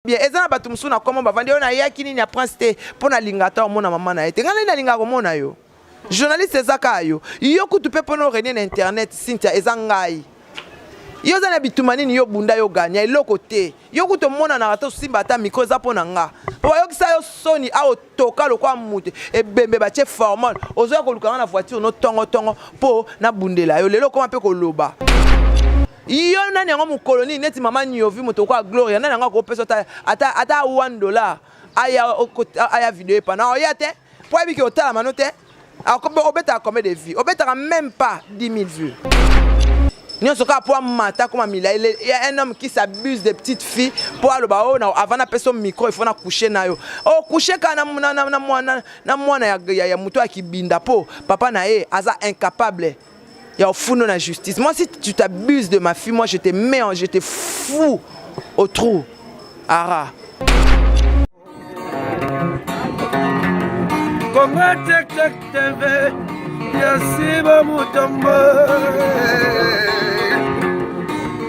bien ezana bato musuna comment bavandi on a yaki ni prince te pona lingata omona mama na ete ngana linga komona yo journaliste ezaka yo yo kutu pe pona renie na internet Cynthia ezangai yo zana bitumani ni yo bunda yo ganya eloko te yo kutu mona na ata simba ata micro za pona nga oyo kisa yo soni a otoka lokwa mute ebembe ba che formal ozo ko lukanga na voiture no tongo po na bundela yo lelo koma pe ko loba iyo nani yango mukoloni neti mama nyovi moto kwa Gloria nani yango ko pesa ata $1 aya vidéo pa na oya te po ebiki otala manote obeta combien de vues obeta même pas 10 000 vues nous sommes pour matin comme Mila il y a un homme qui s'abuse des petites filles pour aller avant de passer son micro il faut na coucher na yo oh coucher kana na mwana ya muto qui binda po papa na ye aza incapable il y a au fou na justice moi si tu t'abuses de ma fille moi je te fous au trou ara Kongo tek tek TV Yasiba Mutombo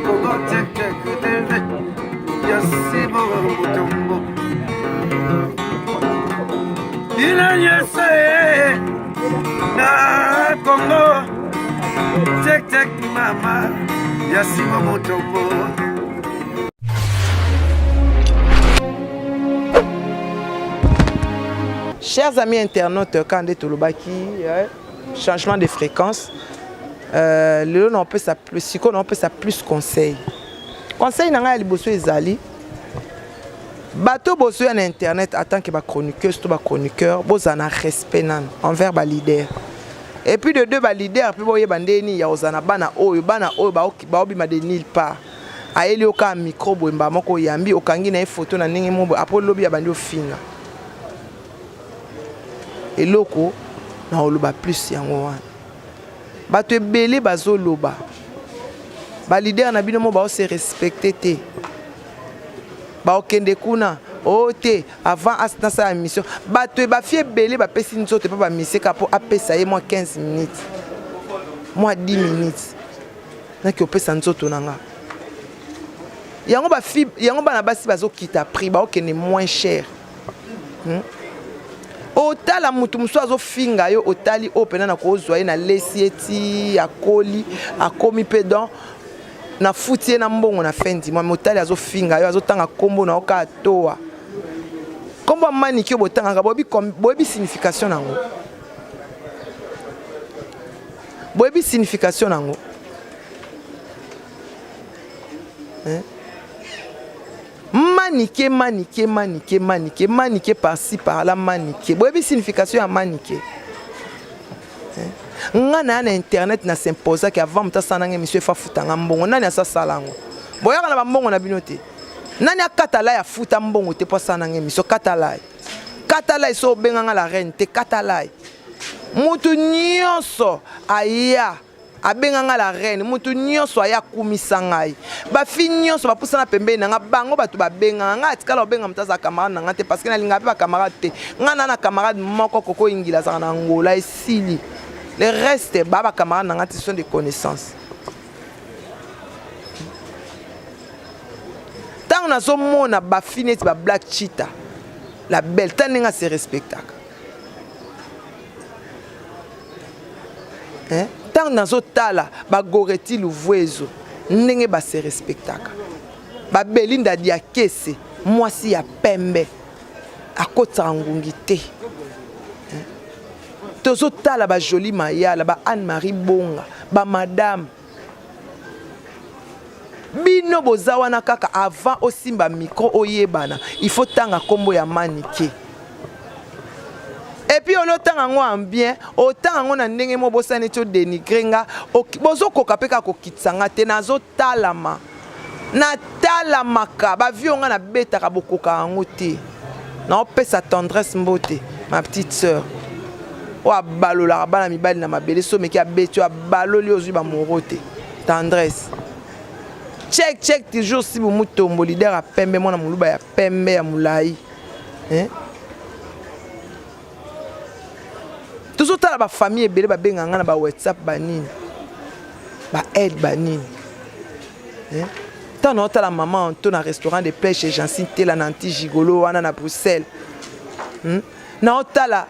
Kongo tek tek TV Yasiba Mutombo Ina yese na Kongo tek tek mama Yasiba Mutombo. Chers amis internautes, quand on Tolobaki, changement de fréquence, le on peut ça plus, on peut ça plus conseil. Conseil n'a pas besoin d'ali. Bateau besoin en internet en tant que chroniqueuse, tout chroniqueur, besoin un respect envers les leaders. Et puis de deux leaders, puis boye bandeni ya ozana bana oyo ba obi ma de nulle part. Aeli oka micro boemba moko yambi okangi na photo na ndenge mo apo lobi ya bandi ofinga. Et loko na oloba plus yango wana bato ebele bazoloba ba leader na bino mo ba se respecter te ba okende kuna o te avant asna sa mission bato ba fie ebele ba pesi nzoto pa ba miseka po apesa ye moi 15 minutes moi 10 minutes na ki opesa nzoto nanga yango ba fi yango bana basi bazokita prix ba okende moins cher otala mutu muso azofinga yo otali opena na kozwa ye na lesieti akoli akomi pedon na futie na mbongo na fendi moi motali azofinga yo azotanga kombo na oka toa kombo maniki botanga bobi signification nango bobi signification nango maniqué par-ci par-là maniqué. Boyebi signification à maniqué. Ngana na internet na s'impose que avant mta sananga monsieur fa futanga mbongo nani asa salango. Boyaka na mbongo na binote. Nani akatala ya futa mbongo te po sananga monsieur katala. Katala so benganga la reine te katala. Mutu nyonso aya abenganga la reine mutu nyonso aya kumisa ngai ba fi nyonso ba pusana pembe na bango batu ba benganga atikala obenga mutaza camarade na ngate parce que na linga ba camarade te ngana na camarade moko koko ingila za na ngola esili le reste baba camarade na ngate sont des connaissances tant na zo mona ba finette ba black cheetah la belle taninga se respectaka tant nazo tala ba goreti luvwezo ndenge ba se respectaka ba belinda dia kese mwasi ya pembe akota ngungi te tozo tala ba joli mayala ba Anne-Marie Bonga ba madame bino bozawana kaka avant osimba micro oyebana il faut tanga kombo ya manike. Et puis on otanga ngo bien otanga ngo na ndenge mo bosani to denigrenga bozo kokapeka ko kitsanga te nazo talama na talamaka ba vionga na betaka bokoka ngo te na opesa tendresse mbote ma petite sœur wa balola bana mibali na mabele so meki abetu abaloli ozwi ba morote tendresse check toujours si bu mutombo leader a pembe mona muluba ya pembe ya mulai toujours tala ba famille ebele ba benganga na ba WhatsApp banini ba aide banini Tant on a la maman on a restaurant de pêche chez Jancine Tela Nanti Gigolo wana na Bruxelles. Na otala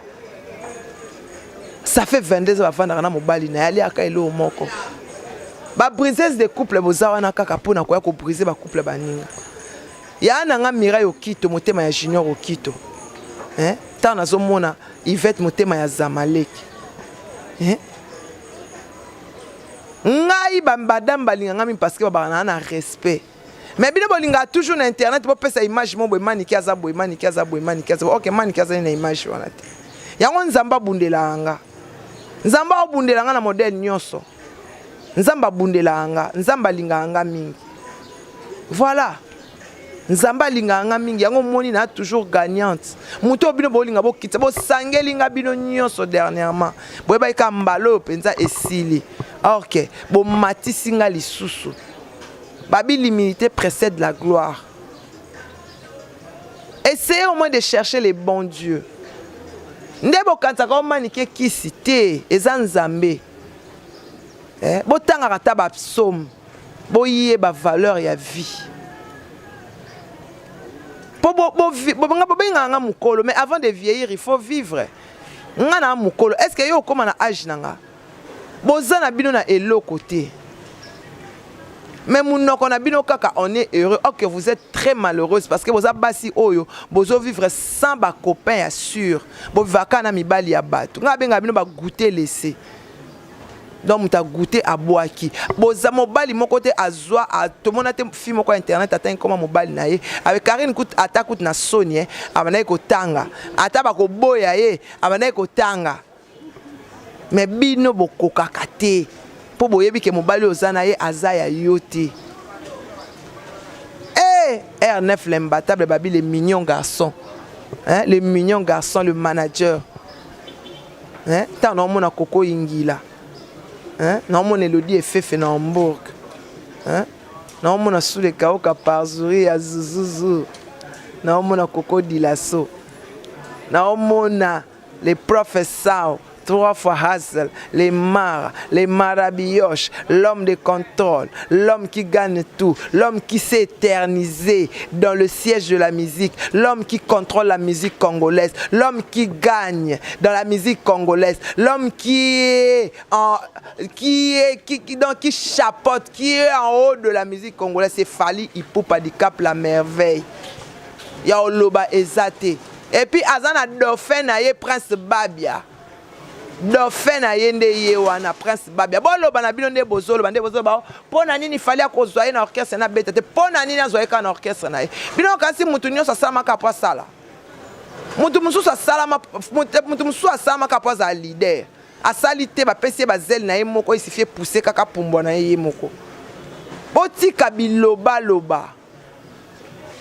ça fait 22 ans avant na mobali na yali aka elo moko. Ba briseuse de couple boza wana kaka pona ko ya ko briser ba couple baninga. Ya na nga Mira Okito motema ya Junior Okito. Tant nazo mona Yvette motema ya Zamalek. Ngai bambadam balinga ngami parce que ba na respect. Mais bino bolinga toujours na internet pour pesa image mo boy maniki aza boy maniki aza boy maniki aza. OK maniki aza na image wana te. Yango nzamba bundelanga. Nzamba bundelanga na modèle nyonso. Nzamba bundelanga, nzamba linganga mingi. Voilà. Nzamba linganga mingi yango moni na toujours gagnante. Muto bino bolinga bo kitsa bo sangelinga bino nyonso dernièrement. Boy ba ka mbalo penza esili. OK, bon matisi nga lisusu. Babi l'humilité précède la gloire. Essayez au moins de chercher les bons dieux. Ndebo kanta ko manike kisite ezanzambe. Bo tanga kata ba psaume. Bo yé ba valeur ya vie. Mais avant de vieillir, il faut vivre. Est-ce que yo comme na âge nanga? Bozana bino na elo côté. Mais on est heureux. Ok, vous êtes très malheureuse parce que vous avez basi oyo, vous vivre sans ba copain sûr. Vous vivre na mibali ya batu. Nga bino ba goûter laisser. Donc tu as goûté à boaki. Boza mobali mon côté azwa a tout monde a film moko internet atteint comment mobali na ye avec Karine coûte attaque coûte na Sonia abana ko tanga ata ba ko boya ye abana ko tanga. Mais bino bokoka kate po boyebi ke mobali ozana ye azaya yote. R9 l'imbattable babi les mignons garçons. Les mignons garçons le manager. Tant on mona Coco Ingila. Non mon Elodie est fait na Hamburg. Non mon sous les kaoka parzuri ya zuzuzu. Non mon Coco Dilasso. Non mon les professeurs 3 fois Hazel, les maras, les marabioches, l'homme de contrôle, l'homme qui gagne tout, l'homme qui s'est éternisé dans le siège de la musique, l'homme qui contrôle la musique congolaise, l'homme qui gagne dans la musique congolaise, l'homme qui chapeaute, qui est en haut de la musique congolaise, c'est Fally Ipupa Dicap la merveille. Ya Oloba Ezate. Et puis Azana Dauphin Naye Prince Babia. Dauphin na yende yewana Prince Babia. Bon loba na bino nde bozolo bande bozolo ba. Pona nini fali akozwa na orchestre na beta te. Pona nini azwa ka na orchestre na ye. Bino kasi mutu nyonso asala kapwa sala. Mutu mususu asala mutu mususu asala kapwa za leader. Asali te ba pesi ba zel na ye moko isifie pousser kaka pumbo na ye moko. Botika biloba loba.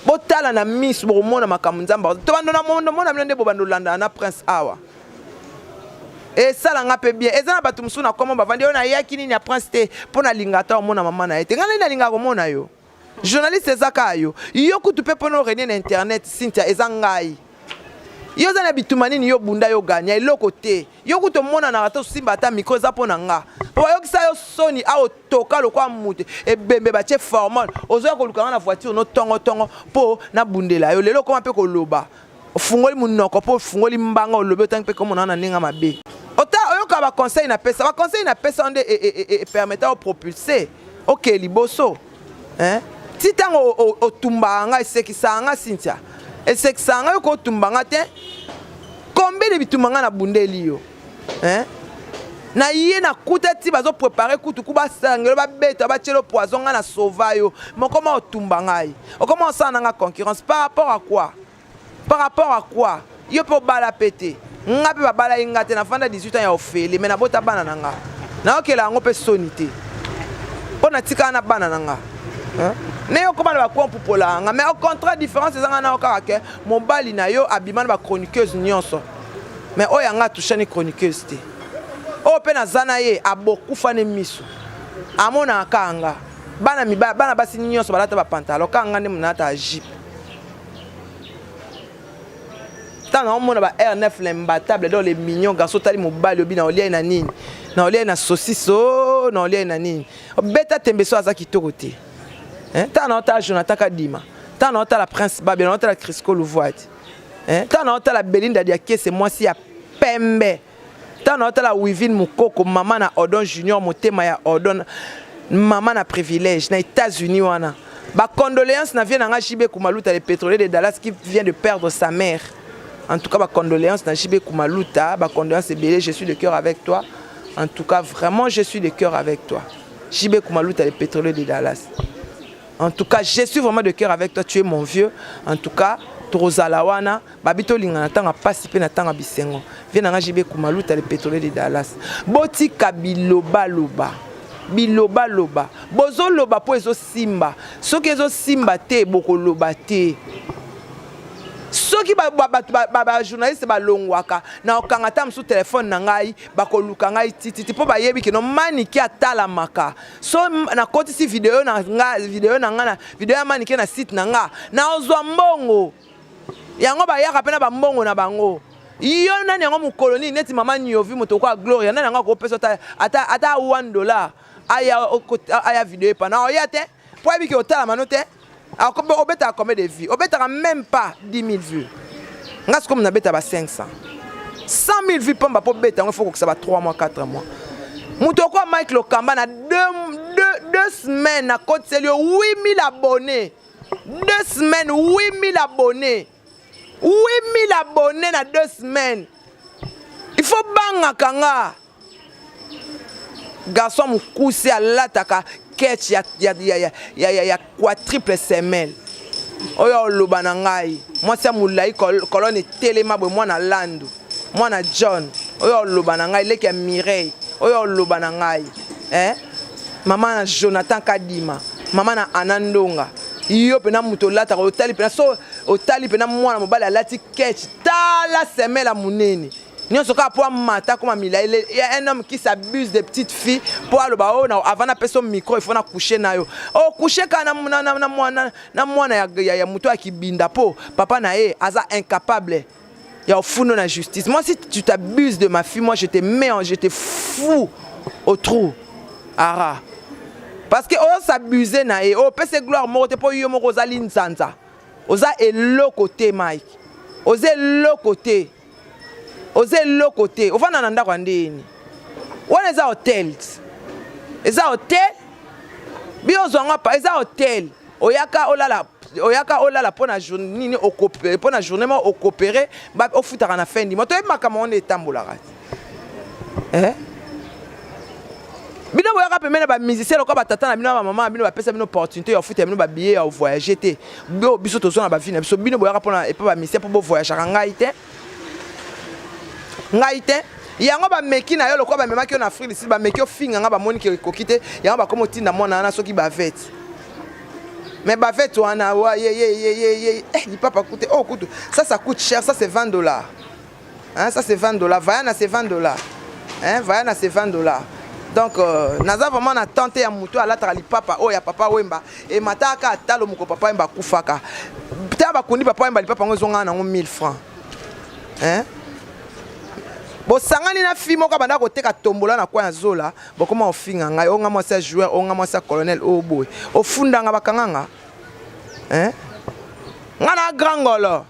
Botala na miss bomona makamunzamba. To bandona mona bino nde bobando landa na Prince Awa. Et ça l'a peu bien. Et ça n'a pas tout le monde comment va vendre. On a yaki ni a prince pour na lingata au mona maman na été. Ngana na linga mona yo. Journaliste ezaka yo. Yo kutu pe pono renier na internet Cynthia ezangai. Yo za na bitumani ni yo bunda yo ganya eloko te. Yo kutu mona na rato simba ta micro za pona nga. Po yo kisa yo soni a otoka lokwa mute e bembe ba che formal. Ozo ko lukanga na voiture no tongo po na bundela yo lelo koma pe ko loba. Fungoli munoko po fungoli mbanga olobe tank pe comme on na ninga mabe. Ota oyoka ba conseil na pesa onde et permettant de propulser. OK liboso. Si tango otumbanga esekisanga Cynthia. Esekisanga yo ko tumbanga te. Combien de bitumanga na bundeli yo? Na yé na kuta ti bazo préparer kutu kuba sangelo ba beta ba chelo poison na sauva yo. Mais comment otumbanga yi? O comment ça na concurrence par rapport à quoi? Par rapport à quoi? Yo po bala pété. Nga pe babala inga te na fanda 18 ans ya ofeli mais na bota bana nanga. Na okela ngo pe sonité. Ona tika na bana nanga. Ne yo komana ba kompupola nga mais au contraire différence ezanga na okaka mobali na yo abimana ba chroniqueuse nyonso. Mais oya nga touchani chroniqueuse te. O pe na zana ye aboku fane miso. Amona kanga. Bana basi nyonso balata ba pantalon kanga ne munata jeep. Tant on a R9 l'imbattable dans les mignons garçons tali mobile obi na olia na nini na olia na saucisse na olia na nini beta tembeso aza kitoko te Hein? T'as un autre Jonathan Kadima. T'as un autre la Prince Babel, un autre la Crisco Louvoite. Hein? T'as un autre la Belinda Diaké, c'est moi si à Pembe. T'as un autre la Wivine Moukoko, maman na Odon Junior, Motema ya Odon, maman na privilège, na États-Unis wana. Ba condoléances na vient na Jibé Koumalouta, le pétrolier de Dallas qui vient de perdre sa mère. En tout cas, ba condoléances na Jibé Koumalouta, ba condoléances Belé, je suis de cœur avec toi. En tout cas, vraiment, je suis de cœur avec toi. Jibé Koumalouta, le pétrolier de Dallas. En tout cas, je suis vraiment de cœur avec toi, tu es mon vieux. En tout cas, Torozalawana, Babito Lingana tanga pasipe na tanga bisengo. Viens na Jibé Koumalouta le pétrolier de Dallas. Boti kabiloba loba. Biloba loba. Bozo loba po ezo simba. Soki ezo simba te boko loba te. Soki ba journaliste ba longwaka na okangata msu téléphone na ngai bakoluka ngai titi po bayebi ke no maniki atala maka. So na koti si vidéo na nga vidéo na nga na vidéo ya maniki na site na nga na ozwa mbongo. Yango ba yaka pena ba mbongo na bango. Iyo nani yango mukoloni neti mama Nyovi motoko a Gloria nani yango ko pesa ata $1 aya vidéo pa na oya te po yebi ke otala manote. Alors, on bête à combien de vues? On bête à même pas 10 000 vues. On a comme on bête à 500. 100 000 vues pour bête, il faut que ça va 3 mois, 4 mois. Moutoko Mike Lokamba na 2 semaines à côté c'est 8 000 abonnés. 2 semaines, 8 000 abonnés. 8 000 abonnés dans 2 semaines. Il faut banga kanga. Garçon moukoussé à l'ataka. Il y a quadruple semelle. Oyo loba na ngai. Moi c'est moulai colonne telema bo moi na Lando. Moi na John. Oyo loba na ngai leki ya Mireille. Oyo loba na ngai. Hein? Maman na Jonathan Kadima. Maman na Anandonga. Iyo pena muto lata otali pena so otali pena mwana mobali alati ketch. Tala semelle a munene. Nous sommes pour mater comme il y a un homme qui s'abuse des petites filles pour aller avant de passer son micro il faut na coucher na yo. Oh coucher kana na mwana ya muto qui binda po papa na ye aza incapable. Ya ofuno na justice. Moi si tu t'abuses de ma fille moi je te mets je te fous au trou. Ara. Parce que on s'abuse na ye. Oh pese gloire morte pour yo moko za linsanza. Oza elo côté Mike. Oza elo côté. Oze lo côté ofana na ndako ndeni wana eza hotel bio zonga pa eza hotel oyaka olala pona journée nini okopere pona journée mo okopere ba ofutaka na fin di moto e makama on etambola kati bino boyaka pemena ba musicien lokwa ba tata na bino ba maman bino ba pesa bino opportunité ya futa bino ba billet ya voyager te biso tozo na ba vie na biso bino boyaka pona e pa ba musicien po voyager ngai te ngaite yango ba meki na yo lokwa ba memaki na Afrique ici ba meki ofinga nga ba moni ke kokite yango ba komo tinda mona na soki ba vete mais ba vete wana wa ye il papa coûte oh coûte ça coûte cher ça c'est $20 hein ça c'est $20 Vaiana c'est $20 hein Vaiana c'est $20 donc naza vraiment na tante ya muto ala tali papa oh ya papa wemba e mataka talo muko papa wemba kufaka taba kundi papa wemba li papa ngozonga na 1000 francs hein. Bo sangani na fille moko banda ko teka tombola na kwa zola bo koma ofinga ngai o nga mwasa joueur o nga mwasa colonel o boy o funda nga bakanganga hein ngana grangolo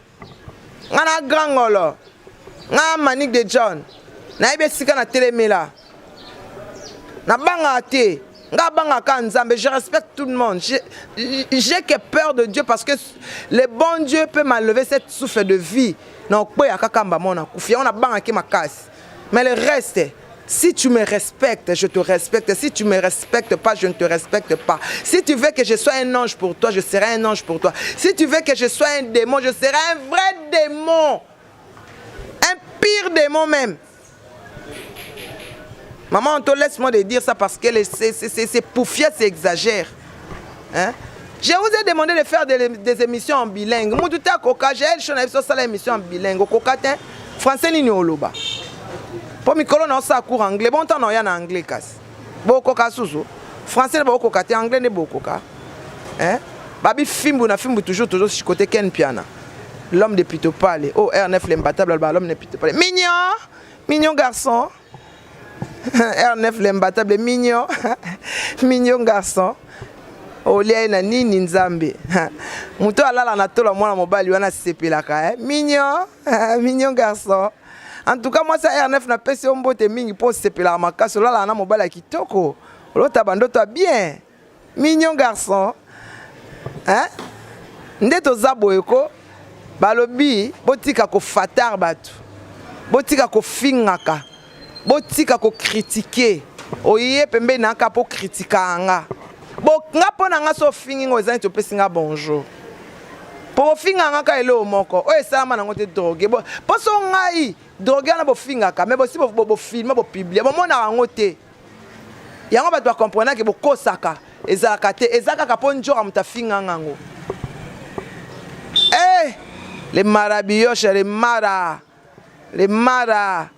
nga Manique de John na ibe sika na telemela na banga te nga banga ka nzambe je respecte tout le monde j'ai que peur de Dieu parce que le bon Dieu peut m'enlever cette souffle de vie non quoi ya kakamba mona kufia on a banga ki makasi. Mais le reste, si tu me respectes, je te respecte. Si tu ne me respectes pas, je ne te respecte pas. Si tu veux que je sois un ange pour toi, je serai un ange pour toi. Si tu veux que je sois un démon, je serai un vrai démon. Un pire démon même. Maman, on te laisse-moi de dire ça parce que c'est poufier, c'est exagère. Hein? Je vous ai demandé de faire des émissions en bilingue. Moi, tout à coca, j'ai une émission en bilingue. Coca, français ni oloba. Pour mes colonnes, on a cours anglais. Bon temps, on a en anglais. Beaucoup de sous. Français, beaucoup de coca. Anglais, beaucoup de coca. Hein? Babi Fimbu, na Fimbu toujours sur côté Ken Piana. L'homme de Pito Palais. Oh, R9 l'imbattable, l'homme de Pito Palais. Mignon garçon. R9 l'imbattable, mignon garçon. olia na nini nzambe muto alala na tola mwana mobali wana sepelaka mignon mignon garçon. En tout cas moi ça R9 na pesi ombote mingi po sepela makasi olala na mobali kitoko olota bandoto bien mignon garçon ndeto zaboyeko balobi botika ko fatar batu botika ko fingaka botika ko critiquer oye pembe na ka po critikanga bo nga pona nga so fingi ngozani to pesinga bonjour po finga nga ka elo moko o esama na ngote drogue bo poso ngai drogue na bo finga ka me bo si bo film bo publier bo mona ngote yango ba doit comprendre que bo kosaka ezaka te ezaka ka po njora muta finga ngango les marabioches les mara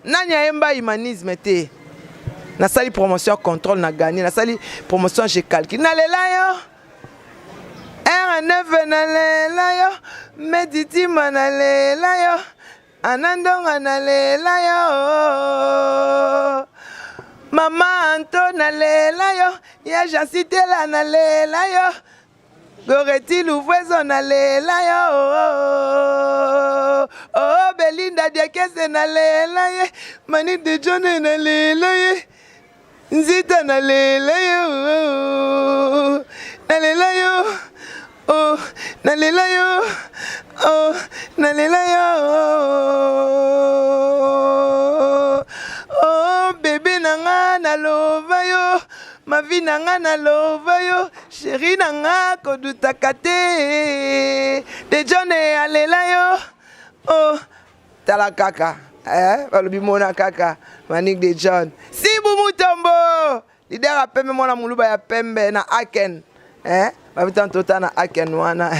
nanya emba humanisme te na sali promotion contrôle na gagné na sali promotion j'ai calculé na lela yo R9 na lela yo meditima na lela yo anandonga na lela yo mama Anto na lela yo ya Jancitela na lela yo Goreti Louvoisin na lela yo oh Belinda Diakese na lela ye Mani de John na lela ye Nzita na lela yo na lela yo oh na lela yo oh na lela yo oh bébé nanga na lova yo ma vie nanga na lova yo chérie nanga kodutaka te de John alela yo oh tala kaka balobi mona kaka Manik de John Sibu Mutombo leader a pembe mona muluba ya pembe na Aken babitan tota na Aken wana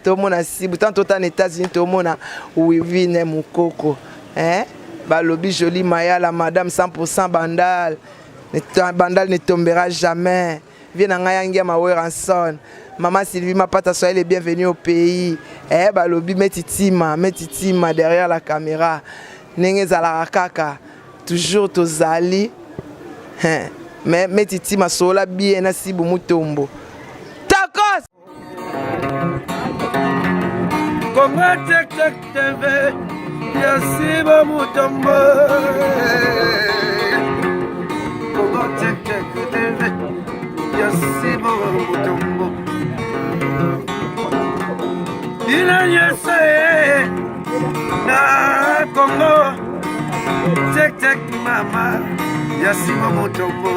to mona Sibu tant tota na États-Unis to mona Wivine Mukoko balobi joli Maya la madame 100% bandal bandal ne tombera jamais viens na yangia Maweranson maman Sylvie Mapata soyez les bienvenus au pays balobi metitima derrière la caméra nenge zala kaka toujours tozali mais metitima sola bien na Sibu Mutombo takos Congo Tek Tek TV ya Sibu Mutombo Congo Tek Tek TV ya Sibu Mutombo inanyesa na Congo Tek Tek mama ya Sibu Mutombo